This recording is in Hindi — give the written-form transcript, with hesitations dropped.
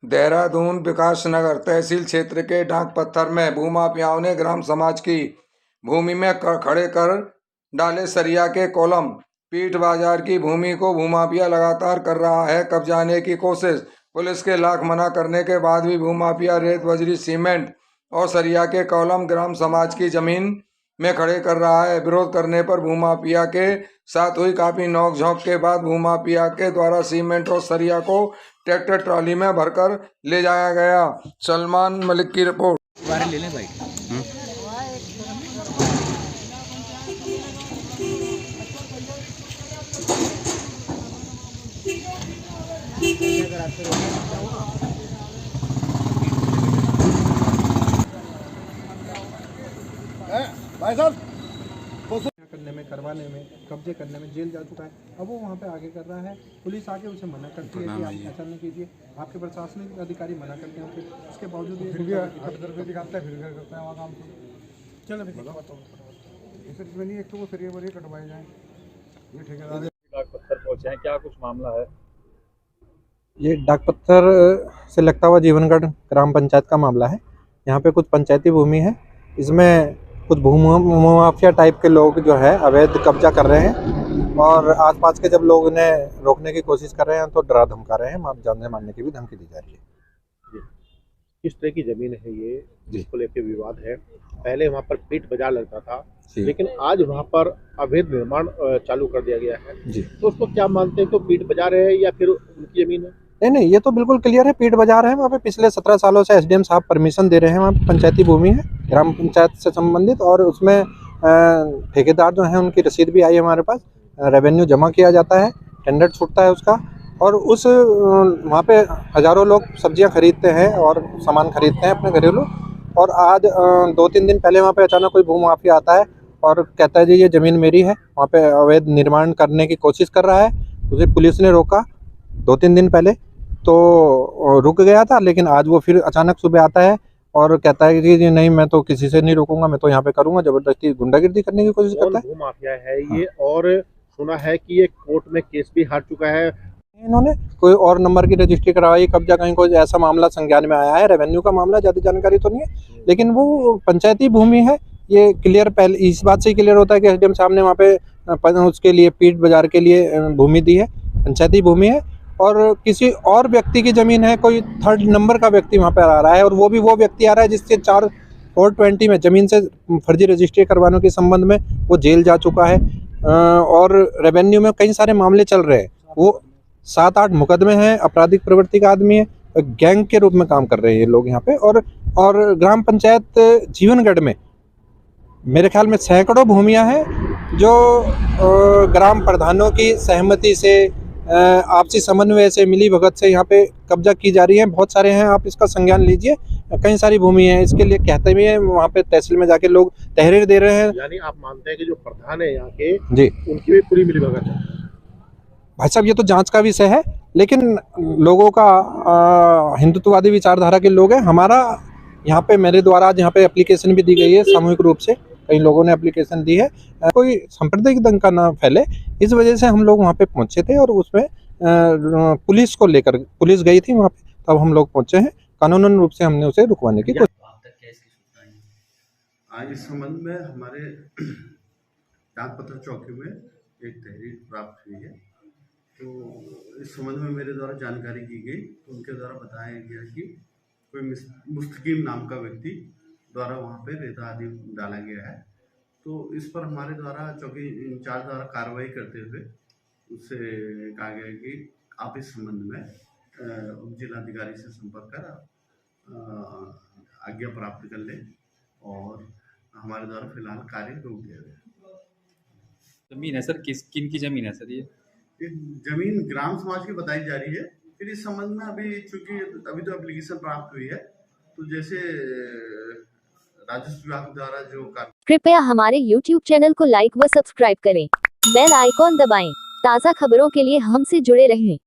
देहरादून विकासनगर तहसील क्षेत्र के डाक पत्थर में भूमाफियाओं ने ग्राम समाज की भूमि में खड़े कर डाले सरिया के कॉलम। पीट बाजार की भूमि को भूमाफिया लगातार कर रहा है कब्जाने की कोशिश। पुलिस के लाख मना करने के बाद भी भूमाफिया रेत, बजरी, सीमेंट और सरिया के कॉलम ग्राम समाज की जमीन में खड़े कर रहा है। विरोध करने पर भूमाफिया के साथ हुई काफी नोकझोंक के बाद भूमाफिया के द्वारा सीमेंट और सरिया को ट्रैक्टर ट्रॉली में भरकर ले जाया गया। सलमान मलिक की रिपोर्ट। ले लें भाई। भाई साहब करने में, करवाने में, कब्जे करने में जेल जा चुका है। अब वो वहाँ पे आगे कर रहा है। पुलिस आके उसे मना करती है कि आप ऐसा नहीं कीजिए। आपके प्रशासनिक अधिकारी मना करते हैं, फिर उसके बावजूद फिर भी दिखाता है, फिर करता है वहाँ काम। चलो अभी इसमें नहीं, एक तो वो सरिया वरिया कटवाए जाए। ये ठेकेदार डाक पत्थर पहुंचे हैं, क्या कुछ मामला है? ये डाक पत्थर से लगता हुआ जीवनगढ़ ग्राम पंचायत का मामला है। यहाँ पे कुछ पंचायती भूमि है, इसमें कुछ भूमाफिया टाइप के लोग जो है अवैध कब्जा कर रहे हैं और आसपास के जब लोग इन्हें रोकने की कोशिश कर रहे हैं तो डरा धमका रहे हैं, जान से मारने की भी धमकी दी जा रही है। किस तरह की जमीन है ये जिसको लेकर विवाद है? पहले वहाँ पर पीट बाजार लगता था, लेकिन आज वहाँ पर अवैध निर्माण चालू कर दिया गया है जी। तो उसको क्या मानते हैं, तो पीट बाजार है या फिर उनकी जमीन है? नहीं, ये तो बिल्कुल क्लियर है, पीट बाजार है। वहाँ पे पिछले 17 सालों से एसडीएम साहब परमिशन दे रहे हैं। वहाँ पे पंचायती भूमि है ग्राम पंचायत से संबंधित, और उसमें ठेकेदार जो हैं उनकी रसीद भी आई है हमारे पास। रेवेन्यू जमा किया जाता है, टेंडर छूटता है उसका, और उस वहाँ पे हज़ारों लोग सब्जियाँ खरीदते हैं और सामान खरीदते हैं अपने घरेलू। और आज 2-3 दिन पहले वहाँ पे अचानक कोई भूमाफिया आता है और कहता है जी ये ज़मीन मेरी है। वहाँ पे अवैध निर्माण करने की कोशिश कर रहा है। उसे पुलिस ने रोका 2-3 दिन पहले, तो रुक गया था, लेकिन आज वो फिर अचानक सुबह आता है और कहता है कि नहीं, मैं तो किसी से नहीं रोकूंगा, मैं तो यहाँ पे करूंगा। जबरदस्ती गुंडागिर्दी करने की कोशिश करता है। भूमाफिया है ये, और सुना है कि ये कोर्ट में केस भी हार चुका है। इन्होंने कोई और नंबर की रजिस्ट्री करवाई, कब्जा कहीं कोई ऐसा मामला संज्ञान में आया है। रेवेन्यू का मामला, ज़्यादा जानकारी तो नहीं है, लेकिन वो पंचायती भूमि है। ये क्लियर पहले इस बात से क्लियर होता है कि एसडीएम साहब ने वहाँ पे उसके लिए पीट बाजार के लिए भूमि दी है, पंचायती भूमि है। और किसी और व्यक्ति की ज़मीन है, कोई थर्ड नंबर का व्यक्ति वहाँ पर आ रहा है, और वो भी वो व्यक्ति आ रहा है जिससे 4/20 में ज़मीन से फर्जी रजिस्ट्री करवाने के संबंध में वो जेल जा चुका है। और रेवेन्यू में कई सारे मामले चल रहे हैं। वो 7-8 मुकदमे हैं, आपराधिक प्रवृत्ति का आदमी है, गैंग के रूप में काम कर रहे हैं ये लोग यहाँ पे। और ग्राम पंचायत जीवनगढ़ में मेरे ख्याल में सैकड़ों भूमियाँ हैं जो ग्राम प्रधानों की सहमति से, आपसी समन्वय से, मिली भगत से यहाँ पे कब्जा की जा रही है। बहुत सारे हैं, आप इसका संज्ञान लीजिए, कई सारी भूमि है। इसके लिए कहते भी हैं, वहाँ पे तहसील में जाके लोग तहरीर दे रहे हैं। यानी आप मानते हैं कि जो प्रधान है यहाँ के जी, उनकी भी पूरी मिली भगत है? भाई साहब ये तो जांच का विषय है, लेकिन लोगों का हिंदुत्ववादी विचारधारा के लोग हैं। हमारा यहाँ पे मेरे द्वारा आज यहाँ पे एप्लीकेशन भी दी गई है सामूहिक रूप से, कई लोगों ने एप्लीकेशन दी है। कोई सांप्रदायिक दंग का ना फैले, इस वजह से हम लोग वहाँ पे पहुँचे थे। और उसमें पुलिस को लेकर पुलिस गई थी वहाँ पे, तब हम लोग पहुँचे हैं। कानूनन रूप से हमने उसे रुकवाने की कोशिश। आज इस संबंध में हमारे डाक पत्थर चौकी में एक तहरीर प्राप्त हुई है। तो इस संबंध में मेरे द्वारा जानकारी की गई, तो उनके द्वारा बताया गया कि कोई मुस्तकीम नाम का व्यक्ति द्वारा वहाँ पे रेता आदि डाला गया है। तो इस पर हमारे द्वारा चौकी इंचार्ज द्वारा कार्रवाई करते हुए उससे कहा गया कि आप इस संबंध में उप जिलाधिकारी से संपर्क कर आज्ञा प्राप्त कर लें, और हमारे द्वारा फिलहाल कार्य रोक दिया गया। जमीन है सर, किन की जमीन है सर? ये जमीन ग्राम समाज की बताई जा रही है। फिर इस संबंध में अभी चूंकि अभी तो एप्लीकेशन प्राप्त हुई है, तो जैसे राजस्व विभाग द्वारा जो कृपया हमारे YouTube चैनल को लाइक व सब्सक्राइब करें। बेल आइकॉन दबाएं। ताज़ा खबरों के लिए हमसे जुड़े रहें।